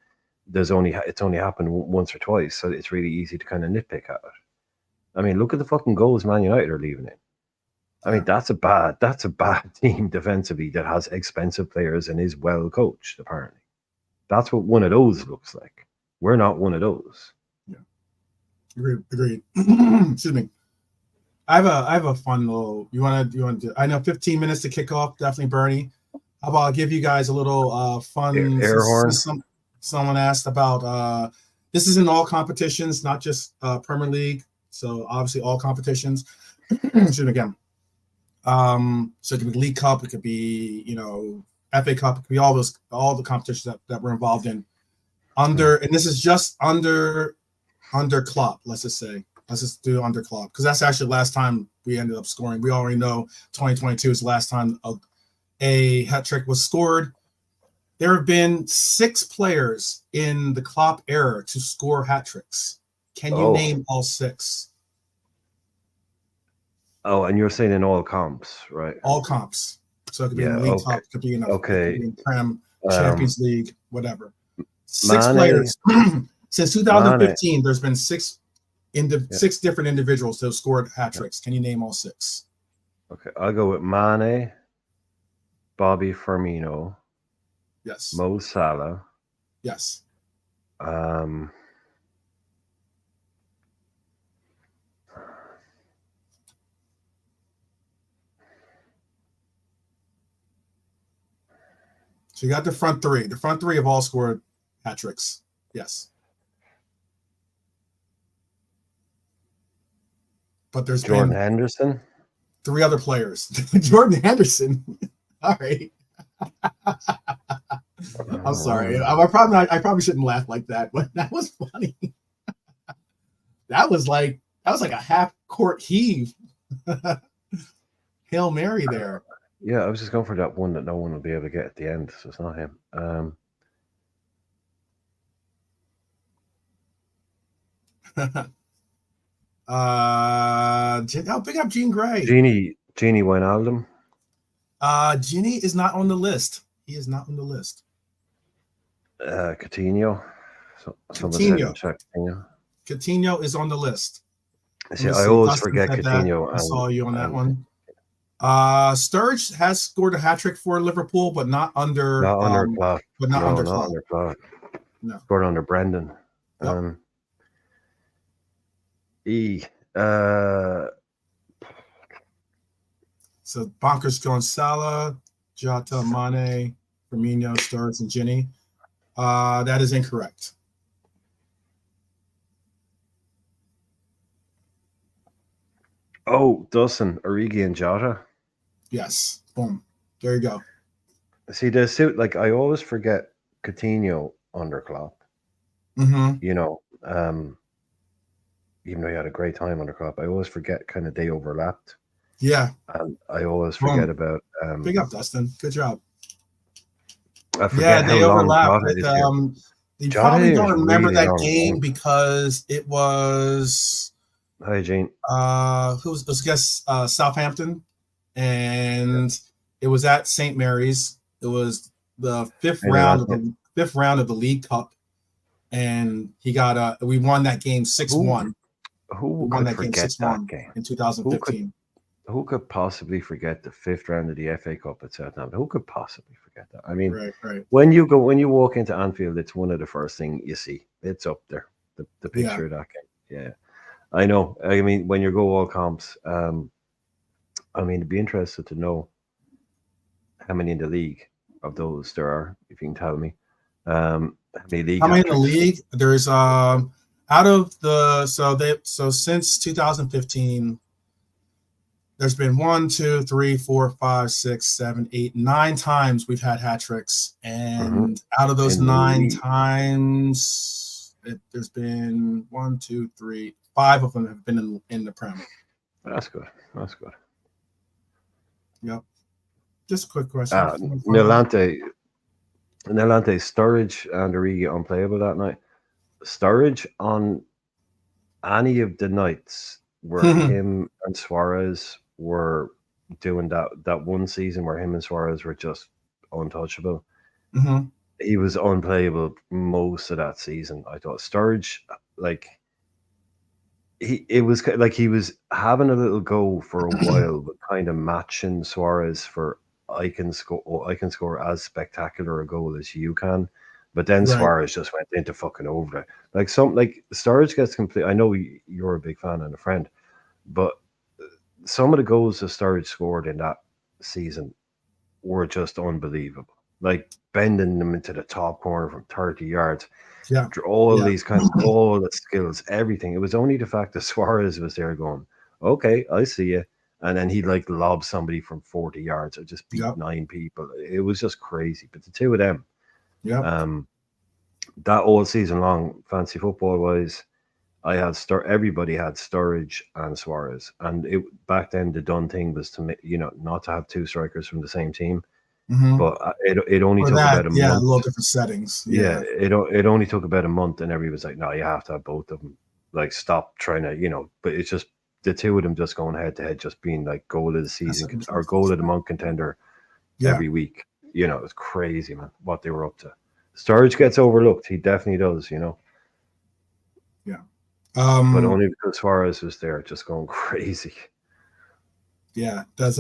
S2: it's only happened once or twice, so it's really easy to kind of nitpick at it. Look at the fucking goals Man United are leaving in. That's a bad team defensively that has expensive players and is well coached, apparently. That's what one of those looks like. We're not one of those.
S1: Yeah. Agreed. Excuse me. I have a fun little. You want to? I know 15 minutes to kick off. Definitely, Bernie. How about I give you guys a little fun
S2: air horn?
S1: Someone asked about. This is in all competitions, not just Premier League. So obviously all competitions. Excuse me again. So it could be League Cup. It could be FA Cup. It could be all the competitions that we're involved in. And this is just under Klopp. Let's just do under Klopp, because that's actually the last time we ended up scoring. We already know 2022 is the last time a hat trick was scored. There have been 6 players in the Klopp era to score hat tricks. Can you name all 6?
S2: Oh, and you're saying in all comps, right?
S1: All comps. So it could be in the League Cup, it could be in Prem, Champions League, whatever. 6 players. Since 2015, there's been 6 different individuals that have scored hat tricks. Can you name all 6?
S2: Okay, I'll go with Mane, Bobby Firmino.
S1: Yes.
S2: Mo Salah.
S1: Yes. So you got the front 3. The front 3 have all scored hat tricks. Yes. But there's
S2: Jordan
S1: been
S2: Henderson.
S1: 3 other players. Jordan Henderson. All right. I'm sorry. I probably shouldn't laugh like that, but that was funny. That was like a half court heave. Hail Mary there.
S2: Yeah, I was just going for that one that no one will be able to get at the end, so it's not him.
S1: I'll pick up Jean Grey.
S2: Genie Wijnaldum.
S1: Genie is not on the list. He is not on the list.
S2: Coutinho.
S1: Coutinho is on the list.
S2: See, I always forget Coutinho.
S1: I saw you on that one. Sturridge has scored a hat trick for Liverpool, but not under
S2: Klopp.
S1: But not under Klopp.
S2: No. Scored under Brendan.
S1: Yep. So Bonkers going Salah, Jota, Mane, Firmino, Sturridge, and Ginny. That is incorrect.
S2: Oh, Dawson, Origi, and Jota.
S1: Yes. Boom. There you go.
S2: See, I always forget Coutinho under Klopp.
S1: Mm-hmm.
S2: Even though he had a great time under Klopp, I always forget kind of they overlapped.
S1: Yeah.
S2: And I always forget about.
S1: Big up, Dustin. Good job.
S2: I forget
S1: they overlapped. You probably don't remember
S2: really
S1: that game because it was.
S2: Hi, Gene.
S1: Who was? It was against Southampton, and it was at St. Mary's. It was the fifth round of the League Cup, and he got we won that game 6-1.
S2: Who won that game 6-1
S1: in 2015?
S2: Who could possibly forget the 5th round of the FA Cup at Southampton? Who could possibly forget that? I mean,
S1: right.
S2: When you walk into Anfield, it's one of the first things you see. It's up there, the picture of that game. Yeah, I know. I mean, when you go all comps, it'd be interested to know how many in the league of those there are, if you can tell me. How many in the league?
S1: There's Out of the so since 2015, there's been 1, 2, 3, 4, 5, 6, 7, 8, 9 times we've had hat tricks, and out of those 9 times, there's been 1, 2, 3, 5 of them have been in the Prem.
S2: That's good. That's good.
S1: Yep. Just a quick question.
S2: Nilante, Sturridge and Origi unplayable that night. Sturridge on any of the nights where him and Suarez were doing that one season where him and Suarez were just untouchable. He was unplayable most of that season. I thought Sturridge, like he was having a little go for a while, but kind of matching Suarez for I can score as spectacular a goal as you can. But then Suarez just went into fucking over it. Like Sturridge gets complete. I know you're a big fan and a friend, but some of the goals that Sturridge scored in that season were just unbelievable. Like bending them into the top corner from 30 yards.
S1: Yeah.
S2: All these kinds of all the skills, everything. It was only the fact that Suarez was there going, okay, I see you. And then he'd like lob somebody from 40 yards or just beat 9 people. It was just crazy. But the two of them, that all season long, fancy football wise, everybody had Sturridge and Suarez, and back then the done thing was to not to have 2 strikers from the same team, but it only took about a month.
S1: Yeah, a little different settings.
S2: Yeah, it only took about a month, and everybody was like, no, you have to have both of them. Like, stop trying to, but it's just the two of them just going head to head, just being like goal of the season or goal of the month contender every week. It's crazy, man, what they were up to. Sturridge gets overlooked. He definitely does, Yeah. But only because Suarez was there, just going crazy.
S1: Yeah. Does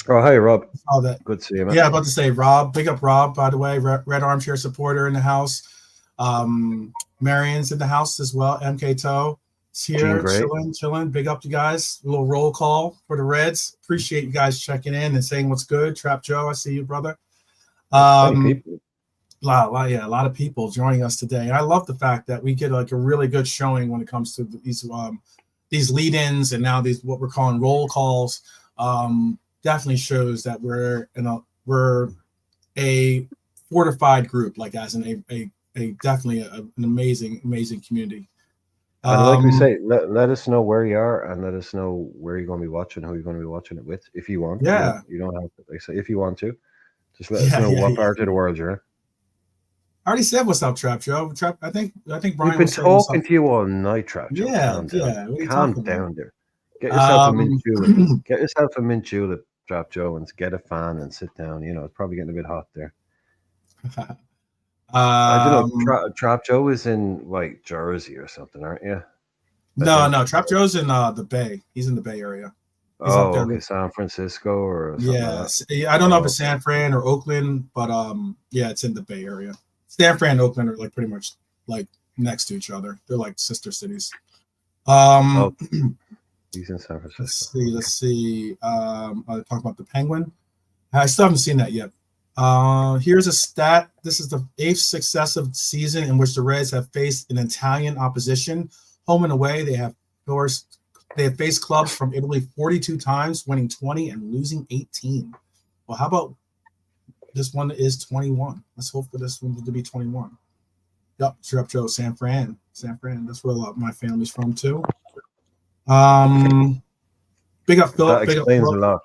S2: Oh, hi, Rob.
S1: all that.
S2: Good to see you, man.
S1: Yeah, about to say Rob. Big up Rob, by the way. Red Armchair supporter in the house. Marion's in the house as well. MK Toe is here, chilling. Big up you guys. A little roll call for the Reds. Appreciate you guys checking in and saying what's good. Trap Joe, I see you, brother.
S2: People.
S1: A lot of people joining us today. I love the fact that we get like a really good showing when it comes to these lead-ins and now these what we're calling roll calls. Definitely shows that we're a fortified group, like as in a definitely an amazing community.
S2: And like we say, let us know where you are and let us know where you're going to be watching, who you're going to be watching it with, if you want.
S1: Yeah,
S2: you don't have to. Like say, if you want to, just let us know what part of the world you're in.
S1: I already said what's up, Trap Joe. I think Brian.
S2: We've been talking to you all night, Trap Joe. Calm down there. Get yourself a mint julep. Get yourself a mint julep, Trap Joe, and get a fan and sit down. It's probably getting a bit hot there. I don't know. Trap Joe is in like Jersey or something, aren't you?
S1: No. Trap Joe's in the Bay. He's in the Bay Area. He's up there
S2: okay, San Francisco or
S1: something I don't know if it's San Fran or Oakland, but it's in the Bay Area. San Fran and Oakland are like pretty much like next to each other. They're like sister cities.
S2: He's in San Francisco.
S1: Let's see. I'll talk about the Penguin. I still haven't seen that yet. Here's a stat. This is the 8th successive season in which the Reds have faced an Italian opposition. Home and away, they have faced clubs from Italy 42 times, winning 20 and losing 18. Well, how about this one is 21? Let's hope for this one to be 21. Yep, Trap Joe, San Fran. That's where a lot of my family's from too. Big up Philip.
S2: That explains a lot.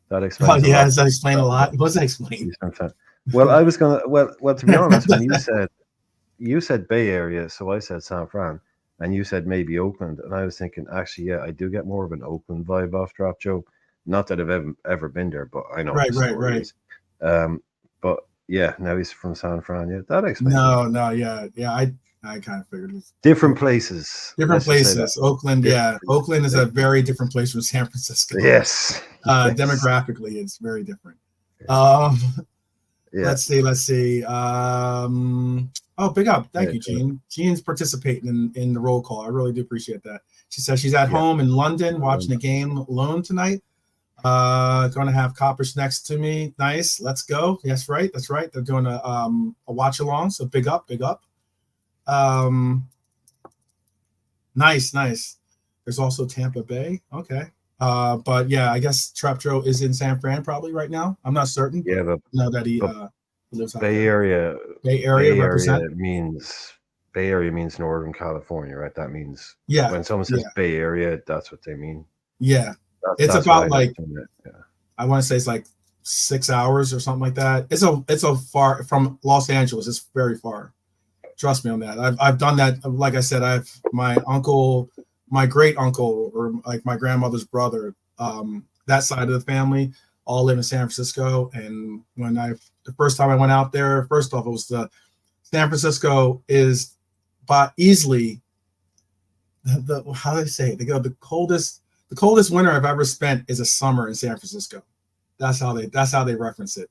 S2: That explains.
S1: Oh yeah, does that explain a lot? What does that explain?
S2: Well, I was gonna. Well, to be honest, when you said Bay Area, so I said San Fran, and you said maybe Oakland, and I was thinking, actually, yeah, I do get more of an Oakland vibe off Trap Joe. Not that I've ever been there, but I know. Right. But yeah, now he's from San Fran. Yeah, that explains.
S1: No, yeah. I kind of figured it.
S2: Different places.
S1: Oakland, Oakland is a very different place from San Francisco.
S2: Yes.
S1: Demographically, it's very different. Let's see. Big up. Thank you, Jean. Jean's participating in the roll call. I really do appreciate that. She says she's at home in London watching the game alone tonight. Going to have Coppers next to me. Nice. Let's go. Yes, right. That's right. They're doing a watch along. So big up, big up. Nice. There's also Tampa Bay. Okay. But yeah, I guess Traptro is in San Fran probably right now. I'm not certain.
S2: Yeah, but
S1: know that he lives out
S2: Bay
S1: there.
S2: Area.
S1: Bay Area represent.
S2: Bay Area means Northern California, right? That means when someone says Bay Area, that's what they mean.
S1: Yeah. It's about like I want to say it's like 6 hours or something like that. It's a far from Los Angeles. It's very far. Trust me on that. I've done that. Like I said, I've my uncle, my great uncle, or like my grandmother's brother, that side of the family all live in San Francisco. And when the first time I went out there, first off, it was San Francisco is by easily the how do they say it? They go the coldest winter I've ever spent is a summer in San Francisco. That's how they reference it.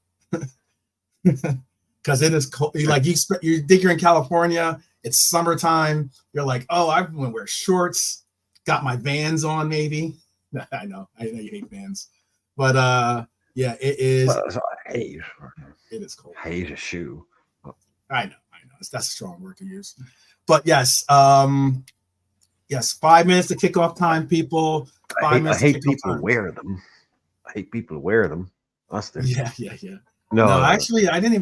S1: Because it is cold. Like you think you're in California, it's summertime. You're like, oh, I'm gonna wear shorts, got my Vans on, maybe. I know you hate Vans, but yeah, it is.
S2: It
S1: is cold.
S2: I hate a shoe.
S1: I know. That's a strong word to use, but yes, yes, 5 minutes to kickoff time, people.
S2: I hate people wear them. I hate people wear them.
S1: Yeah.
S2: No,
S1: actually, I didn't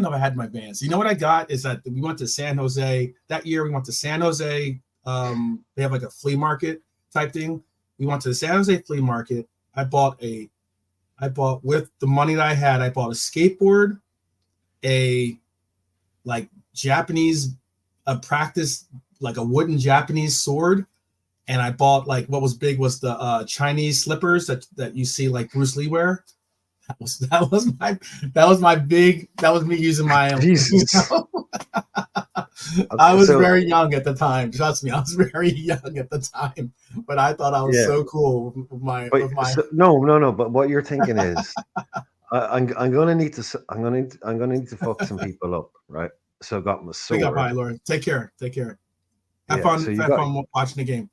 S1: know I had my Vans. You know what I got is that we went to San Jose that year. We went to San Jose. They have like a flea market type thing. We went to the San Jose flea market. I bought with the money that I had. I bought a skateboard, a like Japanese, practice like a wooden Japanese sword, and I bought like what was big was the Chinese slippers that you see like Bruce Lee wear. That was me using my
S2: Jesus.
S1: I was very young at the time. Trust me, I was very young at the time. But I thought I was so cool with my.
S2: No. But what you're thinking is, I'm gonna need to fuck some people up, right? So I got my sword.
S1: Big up, hi, Lauren. Take care. Have fun. Have fun watching the game.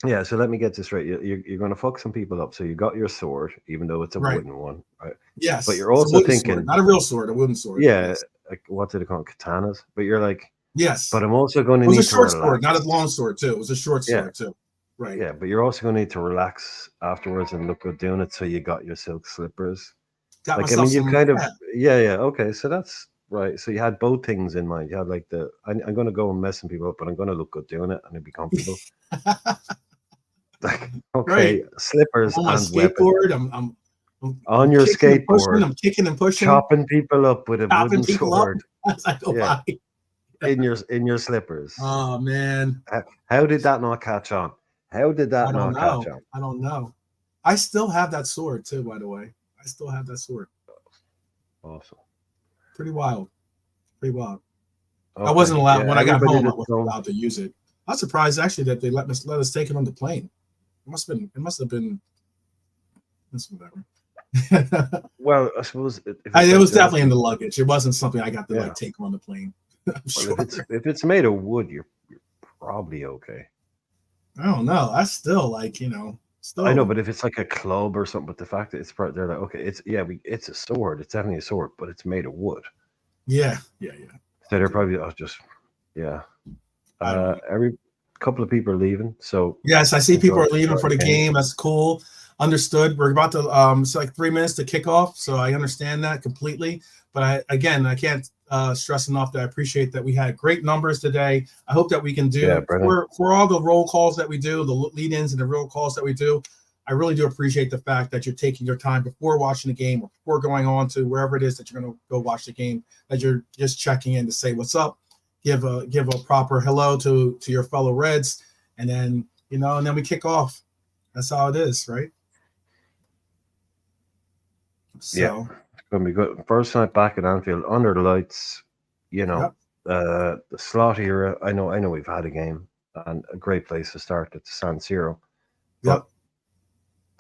S2: Yeah, so let me get this right. You're going to fuck some people up. So you got your sword, even though it's a wooden one, right?
S1: Yes.
S2: But you're also thinking,
S1: sword, not a real sword, a wooden sword.
S2: Yeah. Yes. Like, what do they call it? Katanas? But you're like,
S1: yes.
S2: But I'm also going to
S1: need to. It
S2: was
S1: a short sword, not a long sword, too. It was a short sword, too. Right.
S2: Yeah, but you're also going to need to relax afterwards and look good doing it. So you got your silk slippers.
S1: Got like, I mean,
S2: you kind of, yeah. Okay. So that's right. So you had both things in mind. You had like I'm going to go and messing people up, but I'm going to look good doing it and it'd be comfortable. Like, okay, slippers
S1: on my
S2: and
S1: skateboard.
S2: I'm on your skateboard.
S1: I'm kicking and pushing,
S2: chopping people up with a wooden sword.
S1: As I go by.
S2: in your slippers.
S1: Oh man,
S2: how did that not catch on? How did that not catch on?
S1: I don't know. I still have that sword too, by the way. I still have that sword.
S2: Awesome.
S1: Pretty wild. Okay.
S2: I
S1: wasn't allowed when I got home. I wasn't allowed to use it. I'm surprised actually that they let us take it on the plane. It must have been. That's whatever.
S2: Well, I suppose
S1: it was definitely in the luggage. It wasn't something I got to like take on the plane.
S2: Sure. If it's made of wood, you're probably okay.
S1: I don't know. That's still like Still.
S2: I know, but if it's like a club or something, but the fact that they're like, okay, it's a sword. It's definitely a sword, but it's made of wood.
S1: Yeah.
S2: So they're probably every couple of people are leaving. So
S1: yes, I see people are leaving for the game. That's cool. Understood. We're about to it's like 3 minutes to kick off, so I understand that completely. But I can't stress enough that I appreciate that we had great numbers today. I hope that we can do for all the roll calls that we do, the lead-ins and the roll calls that we do. I really do appreciate the fact that you're taking your time before watching the game or before going on to wherever it is that you're going to go watch the game, that you're just checking in to say what's up, give a proper hello to your fellow Reds, and then and then we kick off. That's how it is, right? So.
S2: Yeah. Gonna be good. First night back at Anfield under the lights, the slot era. I know we've had a game and a great place to start at San Siro. But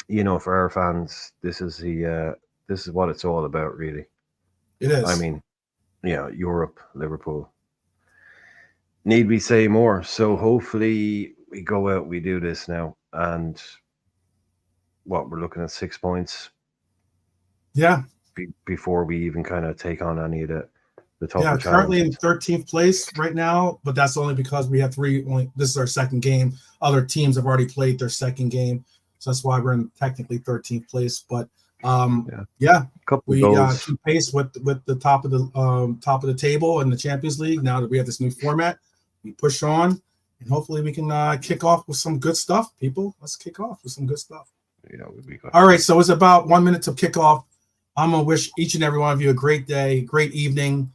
S2: for our fans, this is what it's all about, really.
S1: It is.
S2: I mean, Europe, Liverpool. Need we say more? So hopefully we go out, we do this now, and we're looking at 6 points.
S1: Yeah.
S2: Before we even kind of take on any of the tougher challenges.
S1: Currently in 13th place right now, but that's only because we have this is our second game. Other teams have already played their second game, so that's why we're in technically 13th place. But we keep pace with the top of the table in the Champions League. Now that we have this new format, we push on, and hopefully we can kick off with some good stuff. People, let's kick off with some good stuff.
S2: Yeah, we'd be good.
S1: All right, so it's about 1 minute to kick off. I'm gonna wish each and every one of you a great day, great evening,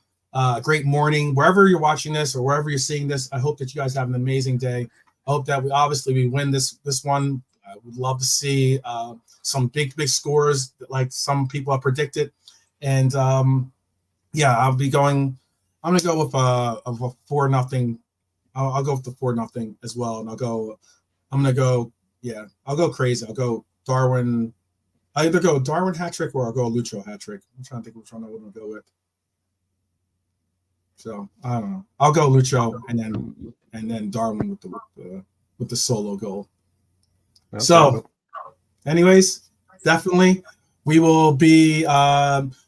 S1: great morning, wherever you're watching this or wherever you're seeing this. I hope that you guys have an amazing day. I hope that we win this one. I would love to see some big scores like some people have predicted, and I'll be going. I'm gonna go with a 4-0. I'll go with the 4-0 as well, and I'll go crazy. I'll go Darwin. I either go Darwin hat trick or I'll go Lucho hat trick. I'm trying to think which one I want to go with. So I don't know. I'll go Lucho and then Darwin with the solo goal. Okay. So, anyways, definitely we will be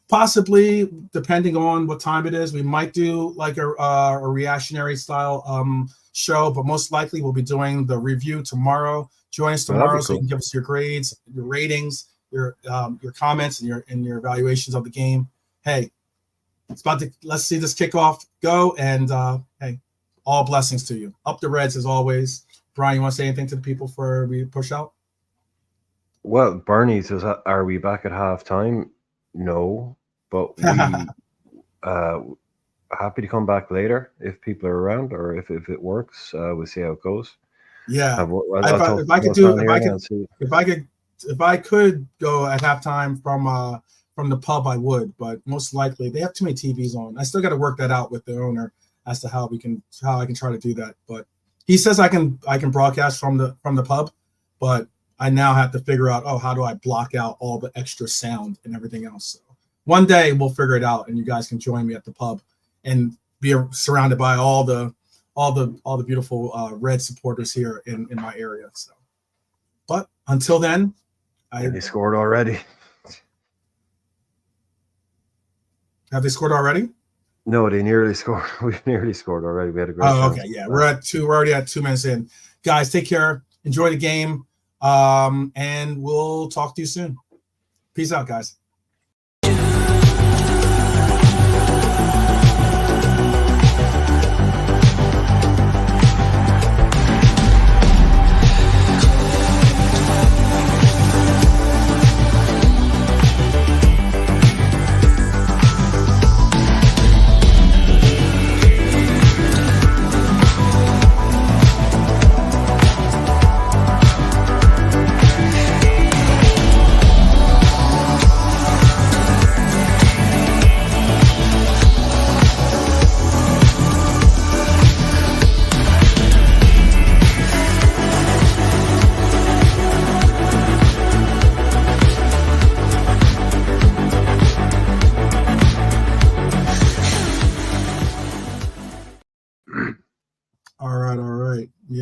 S1: possibly, depending on what time it is, we might do like a reactionary style show, but most likely we'll be doing the review tomorrow. Join us tomorrow so you can give us your grades, your ratings, your comments, and your evaluations of the game. Hey, let's see this kickoff go, and hey, all blessings to you. Up the Reds as always. Brian, you want to say anything to the people before we push out?
S2: Well, Bernie says, are we back at halftime? No, but we happy to come back later if people are around or if it works. We'll see how it goes.
S1: Yeah, if I could go at halftime from the pub, I would, but most likely they have too many TVs on. I still got to work that out with the owner as to how I can try to do that. But he says I can broadcast from the pub, but I now have to figure out, how do I block out all the extra sound and everything else. So one day we'll figure it out, and you guys can join me at the pub and be surrounded by all the beautiful Red supporters here in my area. So, but until then,
S2: they scored already.
S1: Have they scored already?
S2: No, they nearly scored. We've nearly scored already. We had a great chance.
S1: Okay, yeah. We're already at 2 minutes in. Guys, take care. Enjoy the game. And we'll talk to you soon. Peace out, guys. All right. Yeah.